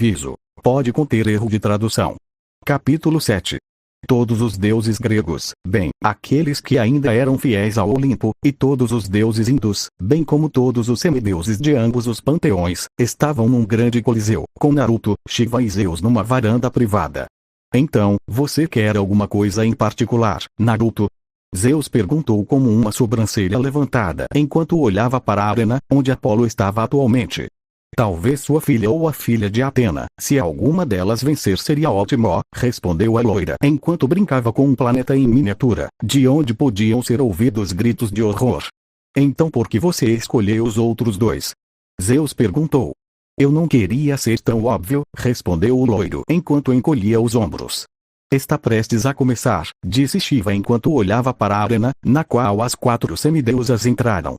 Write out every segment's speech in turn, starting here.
Aviso: pode conter erro de tradução. Capítulo 7. Todos os deuses gregos, bem, aqueles que ainda eram fiéis ao Olimpo, e todos os deuses hindus, bem como todos os semideuses de ambos os panteões, estavam num grande coliseu, com Naruto, Shiva e Zeus numa varanda privada. Então, você quer alguma coisa em particular, Naruto? Zeus perguntou com uma sobrancelha levantada enquanto olhava para a arena, onde Apolo estava atualmente. Talvez sua filha ou a filha de Atena, se alguma delas vencer seria ótimo, respondeu a loira enquanto brincava com um planeta em miniatura, de onde podiam ser ouvidos gritos de horror. Então por que você escolheu os outros dois? Zeus perguntou. Eu não queria ser tão óbvio, respondeu o loiro enquanto encolhia os ombros. Está prestes a começar, disse Shiva enquanto olhava para a arena, na qual as 4 semideusas entraram.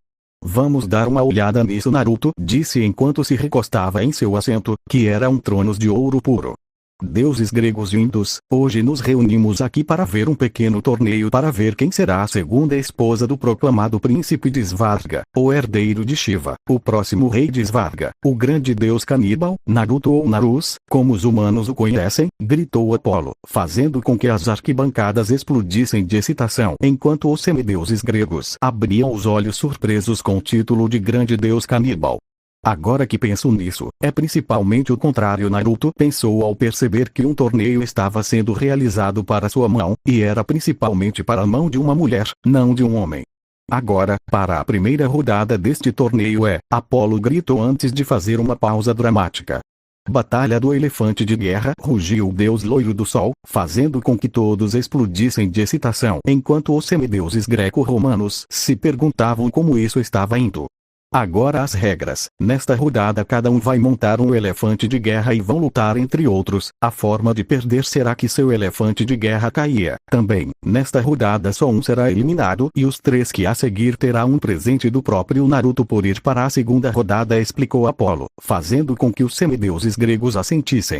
Vamos dar uma olhada nisso, Naruto disse enquanto se recostava em seu assento, que era um trono de ouro puro. Deuses gregos e hindus, hoje nos reunimos aqui para ver um pequeno torneio para ver quem será a segunda esposa do proclamado príncipe de Svarga, o herdeiro de Shiva, o próximo rei de Svarga, o grande deus caníbal, Naruto ou Narus, como os humanos o conhecem, gritou Apolo, fazendo com que as arquibancadas explodissem de excitação enquanto os semideuses gregos abriam os olhos surpresos com o título de grande deus caníbal. Agora que penso nisso, é principalmente o contrário, Naruto pensou ao perceber que um torneio estava sendo realizado para sua mão, e era principalmente para a mão de uma mulher, não de um homem. Agora, para a primeira rodada deste torneio Apolo gritou antes de fazer uma pausa dramática. Batalha do elefante de guerra, rugiu o deus loiro do sol, fazendo com que todos explodissem de excitação enquanto os semideuses greco-romanos se perguntavam como isso estava indo. Agora as regras. Nesta rodada cada um vai montar um elefante de guerra e vão lutar entre outros. A forma de perder será que seu elefante de guerra caia. Também, nesta rodada só um será eliminado e os 3 que a seguir terá um presente do próprio Naruto por ir para a segunda rodada, explicou Apolo, fazendo com que os semideuses gregos assentissem.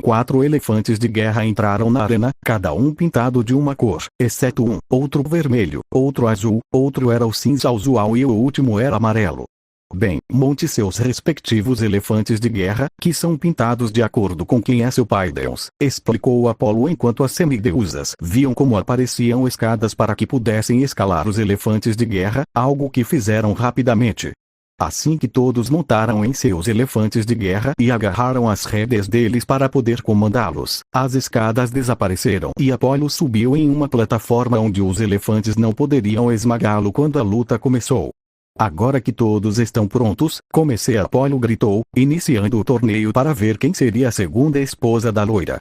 4 elefantes de guerra entraram na arena, cada um pintado de uma cor, exceto um, outro vermelho, outro azul, outro era o cinza usual e o último era amarelo. Bem, monte seus respectivos elefantes de guerra, que são pintados de acordo com quem é seu pai Deus, explicou Apolo enquanto as semideusas viam como apareciam escadas para que pudessem escalar os elefantes de guerra, algo que fizeram rapidamente. Assim que todos montaram em seus elefantes de guerra e agarraram as rédeas deles para poder comandá-los, as escadas desapareceram e Apolo subiu em uma plataforma onde os elefantes não poderiam esmagá-lo quando a luta começou. Agora que todos estão prontos, comecei, Apolo gritou, iniciando o torneio para ver quem seria a segunda esposa da loira.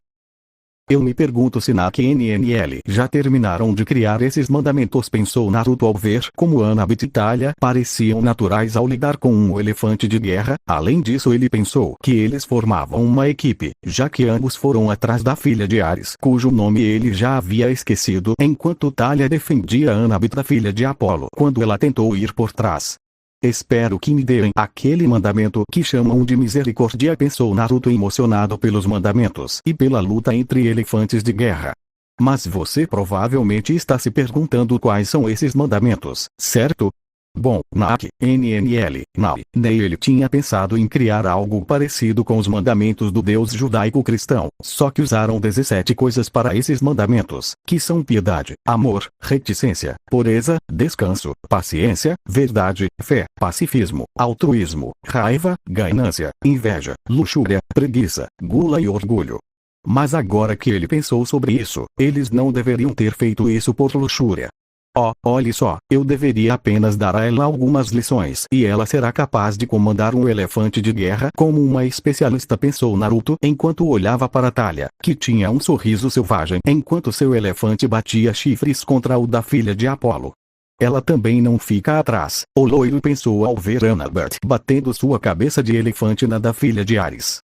Eu me pergunto se na KNNL já terminaram de criar esses mandamentos, pensou Naruto ao ver como Annabeth e Thalia pareciam naturais ao lidar com um elefante de guerra. Além disso, ele pensou que eles formavam uma equipe, já que ambos foram atrás da filha de Ares, cujo nome ele já havia esquecido, enquanto Thalia defendia Annabeth, a filha de Apolo, quando ela tentou ir por trás. Espero que me deem aquele mandamento que chamam de misericórdia, pensou Naruto emocionado pelos mandamentos e pela luta entre elefantes de guerra. Mas você provavelmente está se perguntando quais são esses mandamentos, certo? Bom, na KNNL, ele tinha pensado em criar algo parecido com os mandamentos do Deus judaico-cristão, só que usaram 17 coisas para esses mandamentos, que são piedade, amor, reticência, pureza, descanso, paciência, verdade, fé, pacifismo, altruísmo, raiva, ganância, inveja, luxúria, preguiça, gula e orgulho. Mas agora que ele pensou sobre isso, eles não deveriam ter feito isso por luxúria. Olhe só, eu deveria apenas dar a ela algumas lições e ela será capaz de comandar um elefante de guerra como uma especialista, pensou Naruto enquanto olhava para Thalia, que tinha um sorriso selvagem enquanto seu elefante batia chifres contra o da filha de Apolo. Ela também não fica atrás, o loiro pensou ao ver Annabeth batendo sua cabeça de elefante na da filha de Ares.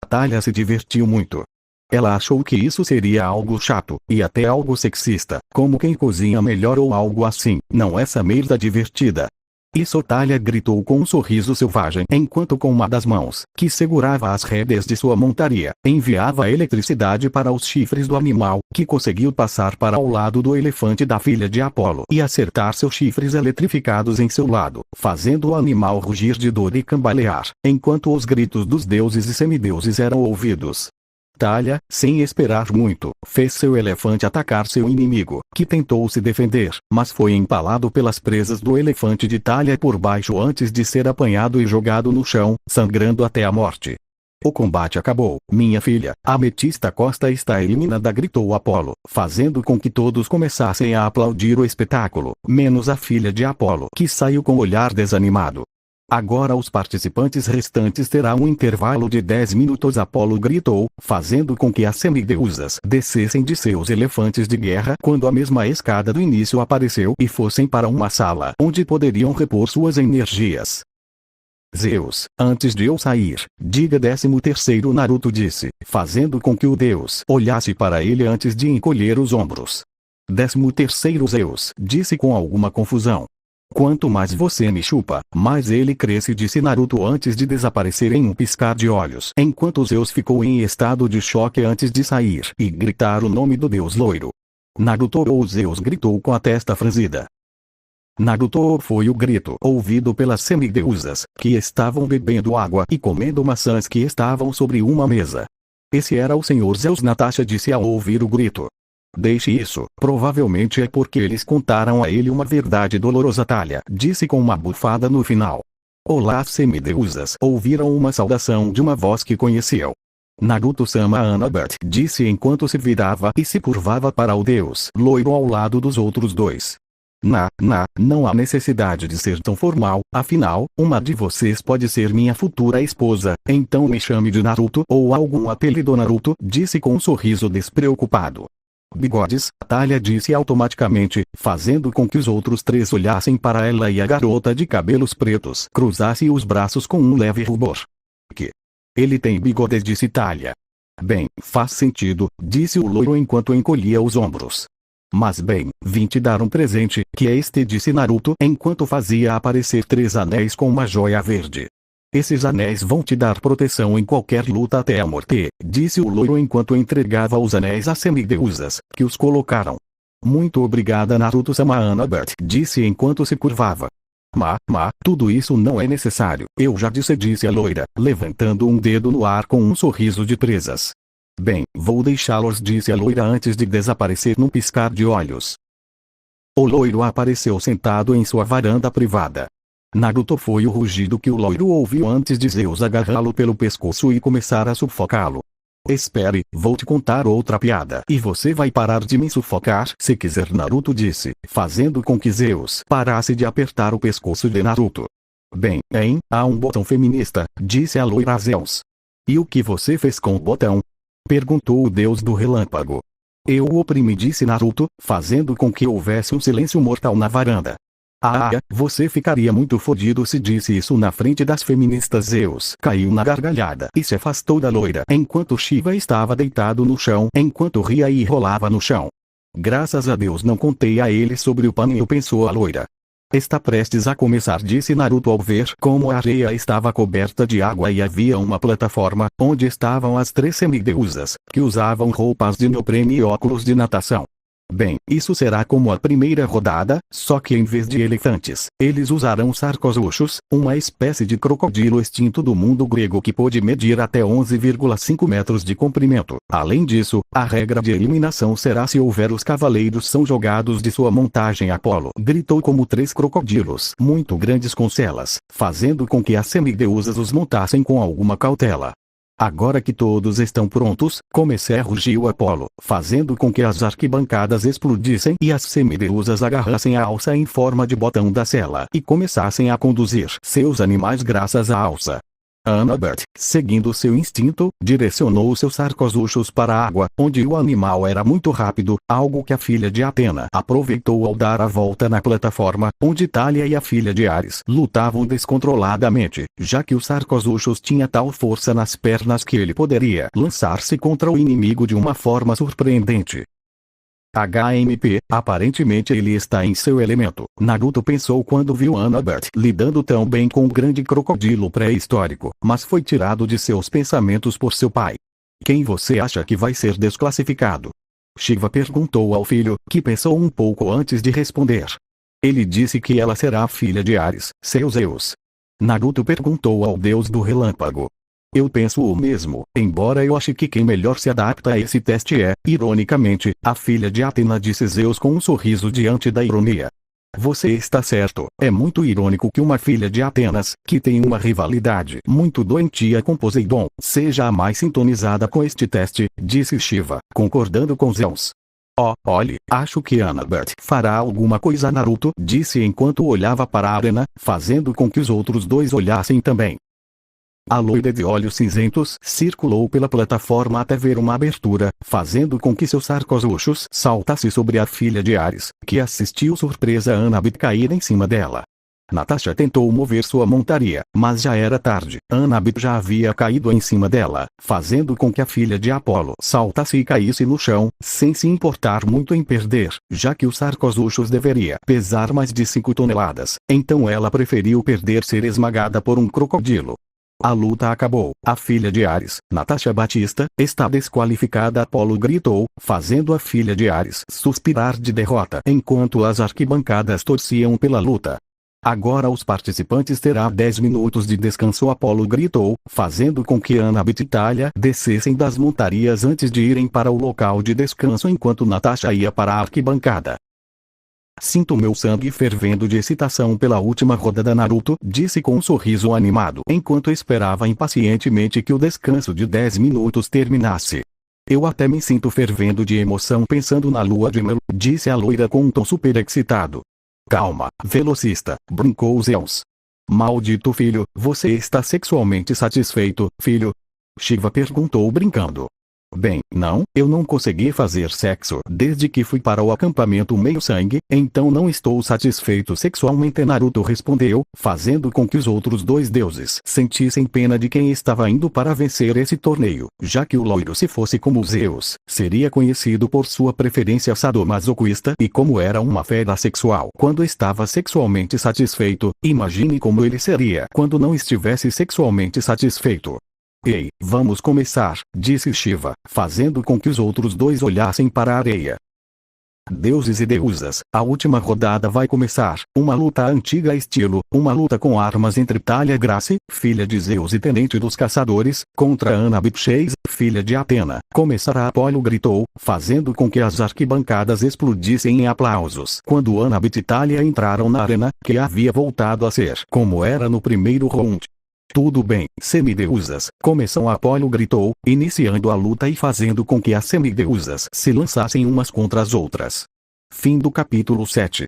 Thalia se divertiu muito. Ela achou que isso seria algo chato, e até algo sexista, como quem cozinha melhor ou algo assim. Não, essa merda divertida. E Sotália gritou com um sorriso selvagem enquanto com uma das mãos, que segurava as rédeas de sua montaria, enviava eletricidade para os chifres do animal, que conseguiu passar para ao lado do elefante da filha de Apolo e acertar seus chifres eletrificados em seu lado, fazendo o animal rugir de dor e cambalear, enquanto os gritos dos deuses e semideuses eram ouvidos. Thalia, sem esperar muito, fez seu elefante atacar seu inimigo, que tentou se defender, mas foi empalado pelas presas do elefante de Thalia por baixo antes de ser apanhado e jogado no chão, sangrando até a morte. O combate acabou, minha filha, a Ametista Costa está eliminada, gritou Apolo, fazendo com que todos começassem a aplaudir o espetáculo, menos a filha de Apolo, que saiu com olhar desanimado. Agora os participantes restantes terão um intervalo de 10 minutos, Apolo gritou, fazendo com que as semideusas descessem de seus elefantes de guerra quando a mesma escada do início apareceu e fossem para uma sala onde poderiam repor suas energias. Zeus, antes de eu sair, diga 13º, Naruto disse, fazendo com que o deus olhasse para ele antes de encolher os ombros. 13º Zeus, disse com alguma confusão. Quanto mais você me chupa, mais ele cresce, disse Naruto antes de desaparecer em um piscar de olhos, enquanto Zeus ficou em estado de choque antes de sair e gritar o nome do deus loiro. Naruto, ou Zeus gritou com a testa franzida. Naruto foi o grito ouvido pelas semideusas, que estavam bebendo água e comendo maçãs que estavam sobre uma mesa. Esse era o Senhor Zeus, Natasha disse ao ouvir o grito. Deixe isso, provavelmente é porque eles contaram a ele uma verdade dolorosa, Thalia disse com uma bufada no final. Olá, semideusas, ouviram uma saudação de uma voz que conheciam. Naruto-sama Anabert disse enquanto se virava e se curvava para o deus loiro ao lado dos outros dois. Não há necessidade de ser tão formal, afinal, uma de vocês pode ser minha futura esposa, então me chame de Naruto ou algum apelido. Naruto disse com um sorriso despreocupado. Bigodes, Thalia disse automaticamente, fazendo com que os outros três olhassem para ela e a garota de cabelos pretos cruzasse os braços com um leve rubor. Que? Ele tem bigodes, disse Thalia. Bem, faz sentido, disse o loiro enquanto encolhia os ombros. Mas bem, vim te dar um presente, que é este, disse Naruto enquanto fazia aparecer 3 anéis com uma joia verde. Esses anéis vão te dar proteção em qualquer luta até a morte, disse o loiro enquanto entregava os anéis às semideusas, que os colocaram. Muito obrigada, Naruto-sama, Anabert disse enquanto se curvava. Tudo isso não é necessário, eu já disse a loira, levantando um dedo no ar com um sorriso de presas. Bem, vou deixá-los, disse a loira antes de desaparecer num piscar de olhos. O loiro apareceu sentado em sua varanda privada. Naruto foi o rugido que o loiro ouviu antes de Zeus agarrá-lo pelo pescoço e começar a sufocá-lo. Espere, vou te contar outra piada e você vai parar de me sufocar se quiser, Naruto disse, fazendo com que Zeus parasse de apertar o pescoço de Naruto. Bem, há um botão feminista, disse a loira a Zeus. E o que você fez com o botão? Perguntou o deus do relâmpago. Eu o oprimi, disse Naruto, fazendo com que houvesse um silêncio mortal na varanda. Você ficaria muito fodido se disse isso na frente das feministas. Zeus caiu na gargalhada e se afastou da loira enquanto Shiva estava deitado no chão enquanto ria e rolava no chão. Graças a Deus não contei a ele sobre o pânico, pensou a loira. Está prestes a começar, disse Naruto ao ver como a areia estava coberta de água e havia uma plataforma, onde estavam as 3 semideusas, que usavam roupas de neoprene e óculos de natação. Bem, isso será como a primeira rodada, só que em vez de elefantes, eles usarão sarcosuchos, uma espécie de crocodilo extinto do mundo grego que pôde medir até 11,5 metros de comprimento. Além disso, a regra de eliminação será se houver os cavaleiros são jogados de sua montagem. Apolo gritou como 3 crocodilos muito grandes com celas, fazendo com que as semideusas os montassem com alguma cautela. Agora que todos estão prontos, comecei, rugiu Apolo, fazendo com que as arquibancadas explodissem e as semideusas agarrassem a alça em forma de botão da cela e começassem a conduzir seus animais graças à alça. Anabert, seguindo seu instinto, direcionou seus sarcosuchos para a água, onde o animal era muito rápido, algo que a filha de Atena aproveitou ao dar a volta na plataforma, onde Thalia e a filha de Ares lutavam descontroladamente, já que o sarcosuchos tinha tal força nas pernas que ele poderia lançar-se contra o inimigo de uma forma surpreendente. HMP, aparentemente ele está em seu elemento. Naruto pensou quando viu Annabeth lidando tão bem com o grande crocodilo pré-histórico, mas foi tirado de seus pensamentos por seu pai. Quem você acha que vai ser desclassificado? Shiva perguntou ao filho, que pensou um pouco antes de responder. Ele disse que ela será a filha de Ares, seu Zeus. Naruto perguntou ao deus do relâmpago. Eu penso o mesmo, embora eu ache que quem melhor se adapta a esse teste é, ironicamente, a filha de Atena, disse Zeus com um sorriso diante da ironia. Você está certo, é muito irônico que uma filha de Atenas, que tem uma rivalidade muito doentia com Poseidon, seja a mais sintonizada com este teste, disse Shiva, concordando com Zeus. Olhe, acho que Annabeth fará alguma coisa. Naruto disse enquanto olhava para a arena, fazendo com que os outros dois olhassem também. A loira de olhos cinzentos circulou pela plataforma até ver uma abertura, fazendo com que seus arcozuchos saltasse sobre a filha de Ares, que assistiu surpresa a Annabeth cair em cima dela. Natasha tentou mover sua montaria, mas já era tarde. Annabeth já havia caído em cima dela, fazendo com que a filha de Apolo saltasse e caísse no chão, sem se importar muito em perder, já que os arcozuchos deveria pesar mais de 5 toneladas, então ela preferiu perder ser esmagada por um crocodilo. A luta acabou. A filha de Ares, Natasha Batista, está desqualificada. Apolo gritou, fazendo a filha de Ares suspirar de derrota enquanto as arquibancadas torciam pela luta. Agora os participantes terão 10 minutos de descanso. Apolo gritou, fazendo com que Annabeth e Thalia descessem das montarias antes de irem para o local de descanso enquanto Natasha ia para a arquibancada. Sinto meu sangue fervendo de excitação pela última rodada. Naruto disse com um sorriso animado enquanto esperava impacientemente que o descanso de 10 minutos terminasse. Eu até me sinto fervendo de emoção pensando na lua de mel, disse a loira com um tom super excitado. Calma, velocista, brincou Zeus. Maldito filho, você está sexualmente satisfeito, filho? Shiva perguntou brincando. Bem, não, eu não consegui fazer sexo desde que fui para o acampamento meio-sangue, então não estou satisfeito sexualmente. Naruto respondeu, fazendo com que os outros dois deuses sentissem pena de quem estava indo para vencer esse torneio, já que o loiro, se fosse como Zeus, seria conhecido por sua preferência sadomasoquista e como era uma fera sexual quando estava sexualmente satisfeito, imagine como ele seria quando não estivesse sexualmente satisfeito. Ei, vamos começar, disse Shiva, fazendo com que os outros dois olhassem para a areia. Deuses e deusas, a última rodada vai começar, uma luta antiga estilo, uma luta com armas entre Thalia Grace, filha de Zeus e tenente dos caçadores, contra Annabeth Chase, filha de Atena. Começará. Apolo gritou, fazendo com que as arquibancadas explodissem em aplausos quando Annabeth e Thalia entraram na arena, que havia voltado a ser como era no primeiro round. Tudo bem, semideusas, começam. Apolo gritou, iniciando a luta e fazendo com que as semideusas se lançassem umas contra as outras. Fim do capítulo 7.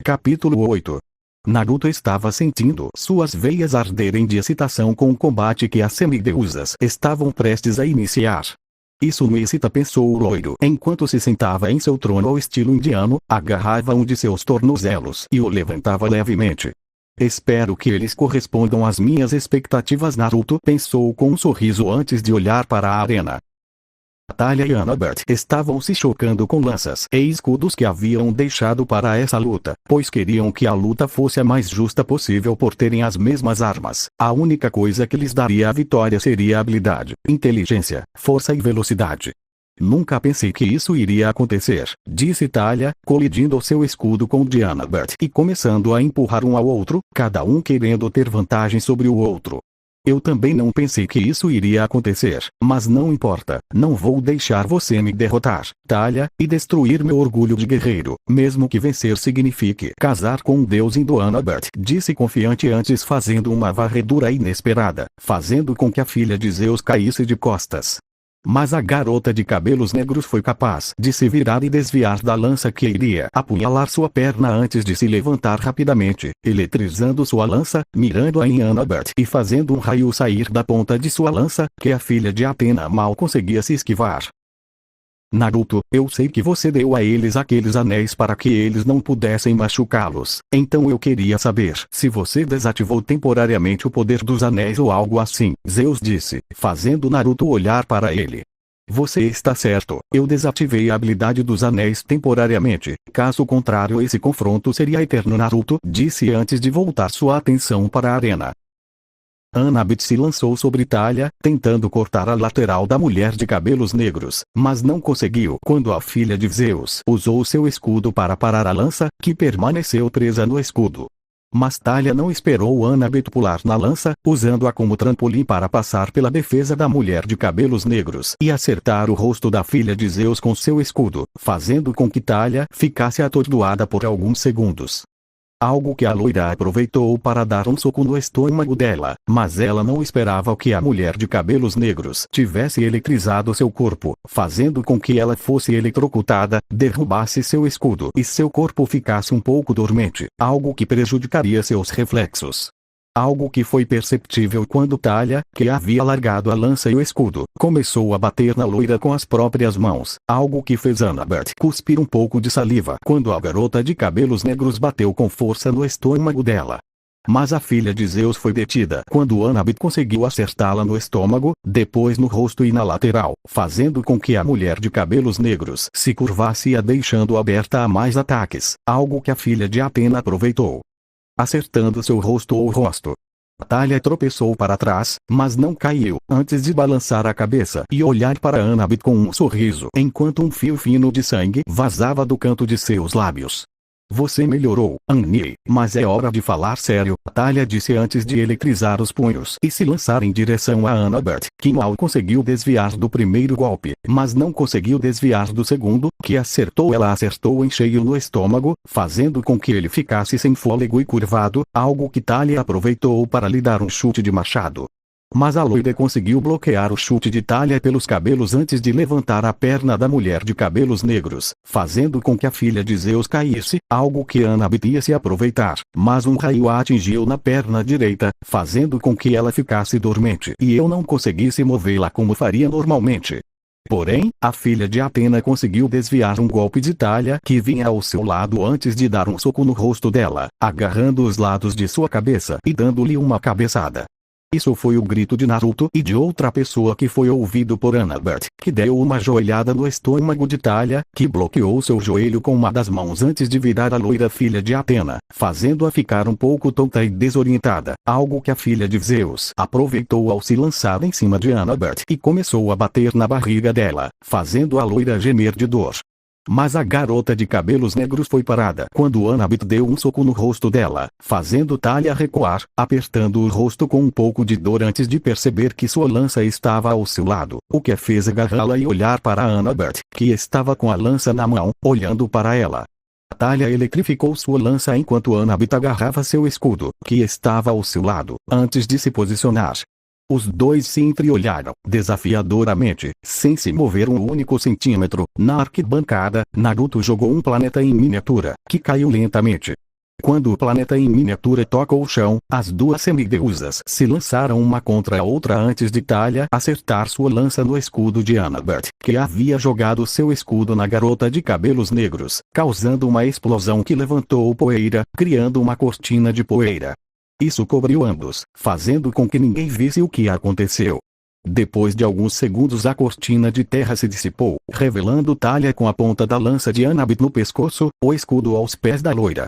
Capítulo 8. Naruto estava sentindo suas veias arderem de excitação com o combate que as semideusas estavam prestes a iniciar. Isso me excita, pensou o loiro enquanto se sentava em seu trono ao estilo indiano, agarrava um de seus tornozelos e o levantava levemente. Espero que eles correspondam às minhas expectativas. Naruto pensou com um sorriso antes de olhar para a arena. Thalia e Annabeth estavam se chocando com lanças e escudos que haviam deixado para essa luta, pois queriam que a luta fosse a mais justa possível por terem as mesmas armas. A única coisa que lhes daria a vitória seria habilidade, inteligência, força e velocidade. Nunca pensei que isso iria acontecer, disse Thalia, colidindo seu escudo com o de Annabeth e começando a empurrar um ao outro, cada um querendo ter vantagem sobre o outro. Eu também não pensei que isso iria acontecer, mas não importa, não vou deixar você me derrotar, Thalia, e destruir meu orgulho de guerreiro, mesmo que vencer signifique casar com um deus indo. Annabeth disse confiante antes fazendo uma varredura inesperada, fazendo com que a filha de Zeus caísse de costas. Mas a garota de cabelos negros foi capaz de se virar e desviar da lança que iria apunhalar sua perna antes de se levantar rapidamente, eletrizando sua lança, mirando-a em Annabeth e fazendo um raio sair da ponta de sua lança, que a filha de Atena mal conseguia se esquivar. Naruto, eu sei que você deu a eles aqueles anéis para que eles não pudessem machucá-los, então eu queria saber se você desativou temporariamente o poder dos anéis ou algo assim, Zeus disse, fazendo Naruto olhar para ele. Você está certo, eu desativei a habilidade dos anéis temporariamente, caso contrário esse confronto seria eterno. Naruto disse antes de voltar sua atenção para a arena. Annabeth se lançou sobre Thalia, tentando cortar a lateral da mulher de cabelos negros, mas não conseguiu quando a filha de Zeus usou seu escudo para parar a lança, que permaneceu presa no escudo. Mas Thalia não esperou Annabeth pular na lança, usando-a como trampolim para passar pela defesa da mulher de cabelos negros e acertar o rosto da filha de Zeus com seu escudo, fazendo com que Thalia ficasse atordoada por alguns segundos. Algo que a loira aproveitou para dar um soco no estômago dela, mas ela não esperava que a mulher de cabelos negros tivesse eletrizado seu corpo, fazendo com que ela fosse eletrocutada, derrubasse seu escudo e seu corpo ficasse um pouco dormente, algo que prejudicaria seus reflexos. Algo que foi perceptível quando Thalia, que havia largado a lança e o escudo, começou a bater na loira com as próprias mãos, algo que fez Annabeth cuspir um pouco de saliva quando a garota de cabelos negros bateu com força no estômago dela. Mas a filha de Zeus foi detida quando Annabeth conseguiu acertá-la no estômago, depois no rosto e na lateral, fazendo com que a mulher de cabelos negros se curvasse e a deixando aberta a mais ataques, algo que a filha de Atena aproveitou. Acertando seu rosto ou rosto. Thalia tropeçou para trás, mas não caiu, antes de balançar a cabeça e olhar para Annabeth com um sorriso enquanto um fio fino de sangue vazava do canto de seus lábios. Você melhorou, Annie, mas é hora de falar sério, Thalia disse antes de eletrizar os punhos e se lançar em direção a Annabeth, que mal conseguiu desviar do primeiro golpe, mas não conseguiu desviar do segundo, que acertou. Ela acertou em cheio no estômago, fazendo com que ele ficasse sem fôlego e curvado, algo que Thalia aproveitou para lhe dar um chute de machado. Mas a loira conseguiu bloquear o chute de Thalia pelos cabelos antes de levantar a perna da mulher de cabelos negros, fazendo com que a filha de Zeus caísse, algo que Annabeth ia se aproveitar, mas um raio a atingiu na perna direita, fazendo com que ela ficasse dormente e eu não conseguisse movê-la como faria normalmente. Porém, a filha de Atena conseguiu desviar um golpe de Thalia que vinha ao seu lado antes de dar um soco no rosto dela, agarrando os lados de sua cabeça e dando-lhe uma cabeçada. Isso foi o grito de Naruto e de outra pessoa que foi ouvido por Annabeth, que deu uma joelhada no estômago de Thalia, que bloqueou seu joelho com uma das mãos antes de virar a loira filha de Atena, fazendo-a ficar um pouco tonta e desorientada, algo que a filha de Zeus aproveitou ao se lançar em cima de Annabeth e começou a bater na barriga dela, fazendo a loira gemer de dor. Mas a garota de cabelos negros foi parada quando Annabeth deu um soco no rosto dela, fazendo Thalia recuar, apertando o rosto com um pouco de dor antes de perceber que sua lança estava ao seu lado, o que a fez agarrá-la e olhar para Annabeth, que estava com a lança na mão, olhando para ela. Thalia eletrificou sua lança enquanto Annabeth agarrava seu escudo, que estava ao seu lado, antes de se posicionar. Os dois se entreolharam, desafiadoramente, sem se mover um único centímetro. Na arquibancada, Naruto jogou um planeta em miniatura, que caiu lentamente. Quando o planeta em miniatura toca o chão, as duas semideusas se lançaram uma contra a outra antes de Thalia acertar sua lança no escudo de Annabeth, que havia jogado seu escudo na garota de cabelos negros, causando uma explosão que levantou poeira, criando uma cortina de poeira. Isso cobriu ambos, fazendo com que ninguém visse o que aconteceu. Depois de alguns segundos a cortina de terra se dissipou, revelando Thalia com a ponta da lança de Annabeth no pescoço, o escudo aos pés da loira.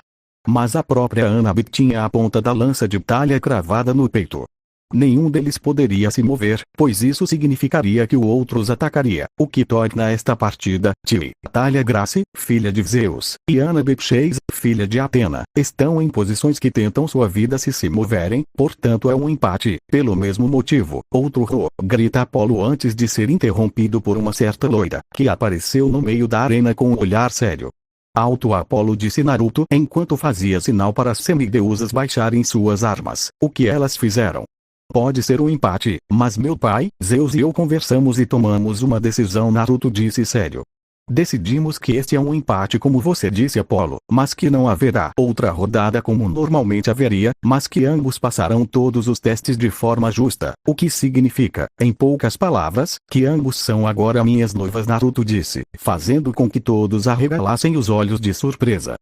Mas a própria Annabeth tinha a ponta da lança de Thalia cravada no peito. Nenhum deles poderia se mover, pois isso significaria que o outro os atacaria, o que torna esta partida, Thalia Grace, filha de Zeus, e Annabeth Chase, filha de Atena, estão em posições que tentam sua vida se moverem, portanto é um empate, pelo mesmo motivo. Outro grita Apolo antes de ser interrompido por uma certa loira, que apareceu no meio da arena com um olhar sério. Alto Apolo, disse Naruto enquanto fazia sinal para as semideusas baixarem suas armas, o que elas fizeram. Pode ser um empate, mas meu pai, Zeus e eu conversamos e tomamos uma decisão. Naruto disse sério. Decidimos que este é um empate como você disse Apolo, mas que não haverá outra rodada como normalmente haveria, mas que ambos passarão todos os testes de forma justa, o que significa, em poucas palavras, que ambos são agora minhas noivas. Naruto disse, fazendo com que todos arregalassem os olhos de surpresa.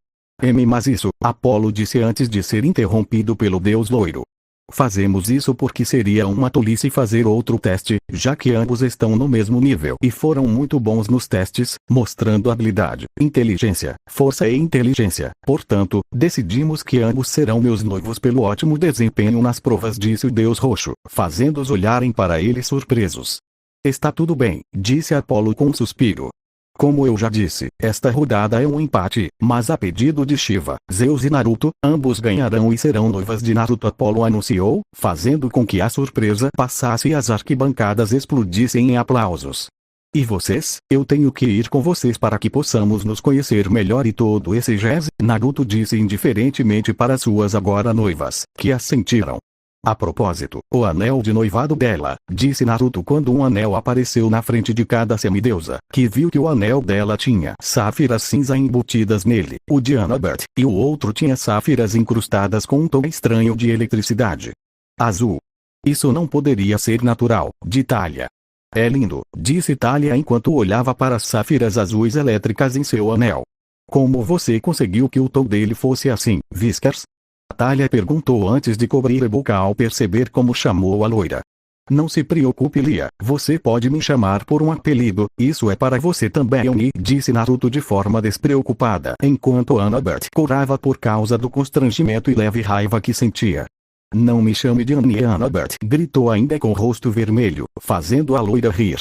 Mas isso, Apolo disse antes de ser interrompido pelo deus loiro. Fazemos isso porque seria uma tolice fazer outro teste, já que ambos estão no mesmo nível e foram muito bons nos testes, mostrando habilidade, inteligência, força e inteligência. Portanto, decidimos que ambos serão meus noivos pelo ótimo desempenho nas provas, disse o Deus Roxo, fazendo-os olharem para ele surpresos. Está tudo bem, disse Apolo com um suspiro. Como eu já disse, esta rodada é um empate, mas a pedido de Shiva, Zeus e Naruto, ambos ganharão e serão noivas de Naruto, Apolo anunciou, fazendo com que a surpresa passasse e as arquibancadas explodissem em aplausos. E vocês? Eu tenho que ir com vocês para que possamos nos conhecer melhor e todo esse jazz, Naruto disse indiferentemente para suas agora noivas, que assentiram. A propósito, o anel de noivado dela, disse Naruto quando um anel apareceu na frente de cada semideusa, que viu que o anel dela tinha sáfiras cinza embutidas nele, o de Annabeth, e o outro tinha sáfiras incrustadas com um tom estranho de eletricidade. Azul. Isso não poderia ser natural, de Thalia. É lindo, disse Thalia enquanto olhava para as sáfiras azuis elétricas em seu anel. Como você conseguiu que o tom dele fosse assim, Whiskers? Thalia perguntou antes de cobrir a boca ao perceber como chamou a loira. Não se preocupe, Lia, você pode me chamar por um apelido, isso é para você também, Oni, disse Naruto de forma despreocupada, enquanto Annabeth corava por causa do constrangimento e leve raiva que sentia. Não me chame de Oni, Annabeth gritou ainda com o rosto vermelho, fazendo a loira rir.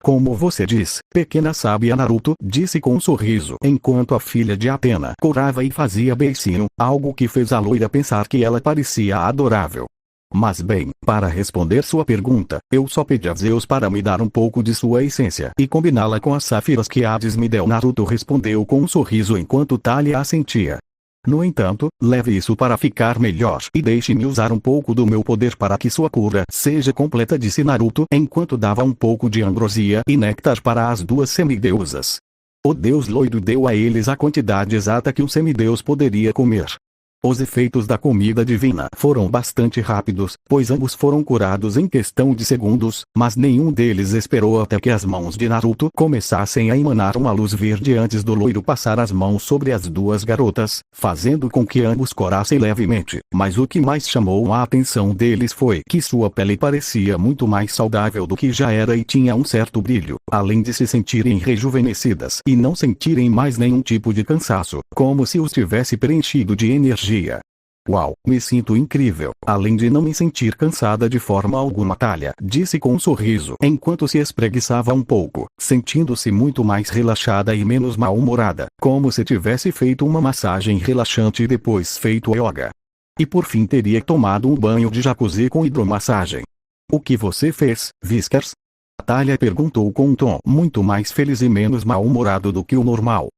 Como você diz, pequena sábia, Naruto disse com um sorriso enquanto a filha de Atena corava e fazia beicinho, algo que fez a loira pensar que ela parecia adorável. Mas bem, para responder sua pergunta, eu só pedi a Zeus para me dar um pouco de sua essência e combiná-la com as sáfiras que Hades me deu, Naruto respondeu com um sorriso enquanto Thalia assentia. No entanto, leve isso para ficar melhor e deixe-me usar um pouco do meu poder para que sua cura seja completa, disse Naruto enquanto dava um pouco de ambrosia e néctar para as duas semideusas. O deus loiro deu a eles a quantidade exata que um semideus poderia comer. Os efeitos da comida divina foram bastante rápidos, pois ambos foram curados em questão de segundos, mas nenhum deles esperou até que as mãos de Naruto começassem a emanar uma luz verde antes do loiro passar as mãos sobre as duas garotas, fazendo com que ambos corassem levemente. Mas o que mais chamou a atenção deles foi que sua pele parecia muito mais saudável do que já era e tinha um certo brilho, além de se sentirem rejuvenescidas e não sentirem mais nenhum tipo de cansaço, como se os tivesse preenchido de energia. Uau, me sinto incrível, além de não me sentir cansada de forma alguma, Thalia disse com um sorriso enquanto se espreguiçava um pouco, sentindo-se muito mais relaxada e menos mal-humorada, como se tivesse feito uma massagem relaxante e depois feito yoga. E por fim teria tomado um banho de jacuzzi com hidromassagem. O que você fez, Whiskers? Thalia perguntou com um tom muito mais feliz e menos mal-humorado do que o normal.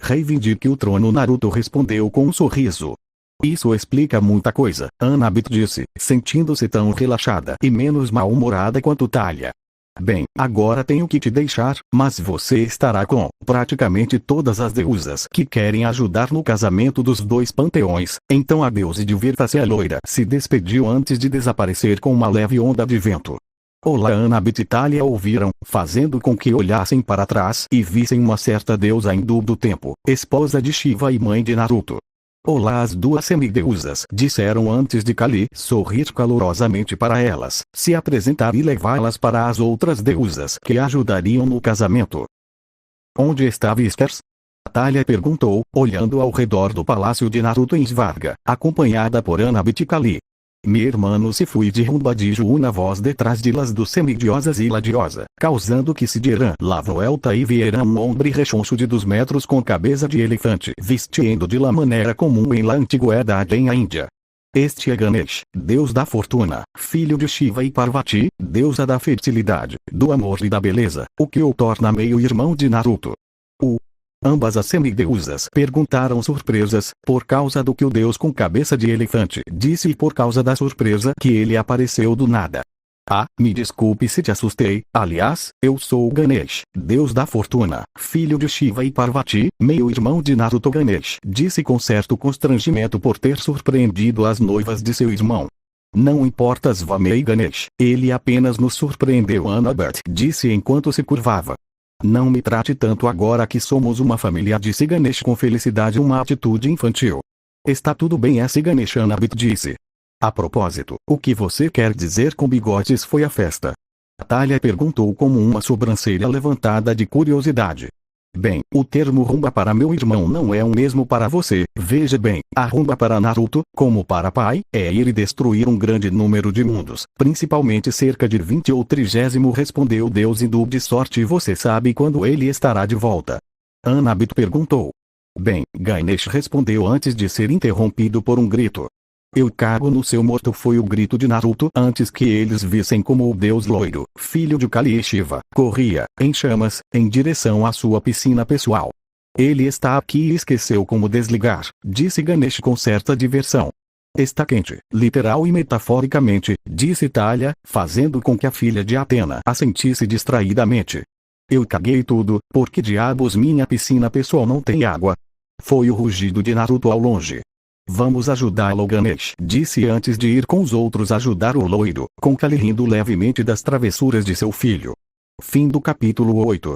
Reivindique o trono, Naruto respondeu com um sorriso. Isso explica muita coisa, Annabeth disse, sentindo-se tão relaxada e menos mal-humorada quanto Thalia. Bem, agora tenho que te deixar, mas você estará com praticamente todas as deusas que querem ajudar no casamento dos dois panteões, então adeus e divirta-se. A loira se despediu antes de desaparecer com uma leve onda de vento. Olá, Annabeth e Thalia ouviram, fazendo com que olhassem para trás e vissem uma certa deusa hindu do tempo, esposa de Shiva e mãe de Naruto. Olá, as duas semideusas disseram antes de Kali sorrir calorosamente para elas, se apresentar e levá-las para as outras deusas que ajudariam no casamento. Onde está Whiskers? Thalia perguntou, olhando ao redor do palácio de Naruto em Svarga, acompanhada por Annabeth e Kali. Mi irmão se foi de Rumbadiju, uma voz detrás de las dos semidiosas e ladiosa, causando que se dieran la vuelta e vieram um homem rechoncho de 2 metros com cabeça de elefante vestindo de la maneira comum em la antiguidade em a Índia. Este é Ganesh, deus da fortuna, filho de Shiva e Parvati, deusa da fertilidade, do amor e da beleza, o que o torna meio-irmão de Naruto. Ambas as semideusas perguntaram surpresas, por causa do que o deus com cabeça de elefante disse e por causa da surpresa que ele apareceu do nada. Ah, me desculpe se te assustei, aliás, eu sou Ganesh, deus da fortuna, filho de Shiva e Parvati, meio-irmão de Naruto. Ganesh disse com certo constrangimento por ter surpreendido as noivas de seu irmão. Não importa, Svamei Ganesh, ele apenas nos surpreendeu, Annabeth disse enquanto se curvava. Não me trate tanto agora que somos uma família, disse Ganesh com felicidade, uma atitude infantil. Está tudo bem, essa Ganesh, Annabeth disse. A propósito, o que você quer dizer com bigodes foi a festa? Thalia perguntou como uma sobrancelha levantada de curiosidade. Bem, o termo rumba para meu irmão não é o mesmo para você. Veja bem, a rumba para Naruto, como para pai, é ir e destruir um grande número de mundos, principalmente cerca de 20 ou 30, respondeu o deus hindu de sorte. E você sabe quando ele estará de volta? Anabito perguntou. Bem, Ganesh respondeu antes de ser interrompido por um grito. Eu cago no seu morto, foi o grito de Naruto antes que eles vissem como o deus loiro, filho de Kali e Shiva, corria, em chamas, em direção à sua piscina pessoal. Ele está aqui e esqueceu como desligar, disse Ganesh com certa diversão. Está quente, literal e metaforicamente, disse Thalia, fazendo com que a filha de Atena assentisse distraidamente. Eu caguei tudo, por que diabos minha piscina pessoal não tem água? Foi o rugido de Naruto ao longe. Vamos ajudá-lo, Ganesh disse antes de ir com os outros ajudar o loiro, com Kali rindo levemente das travessuras de seu filho. Fim do capítulo 8.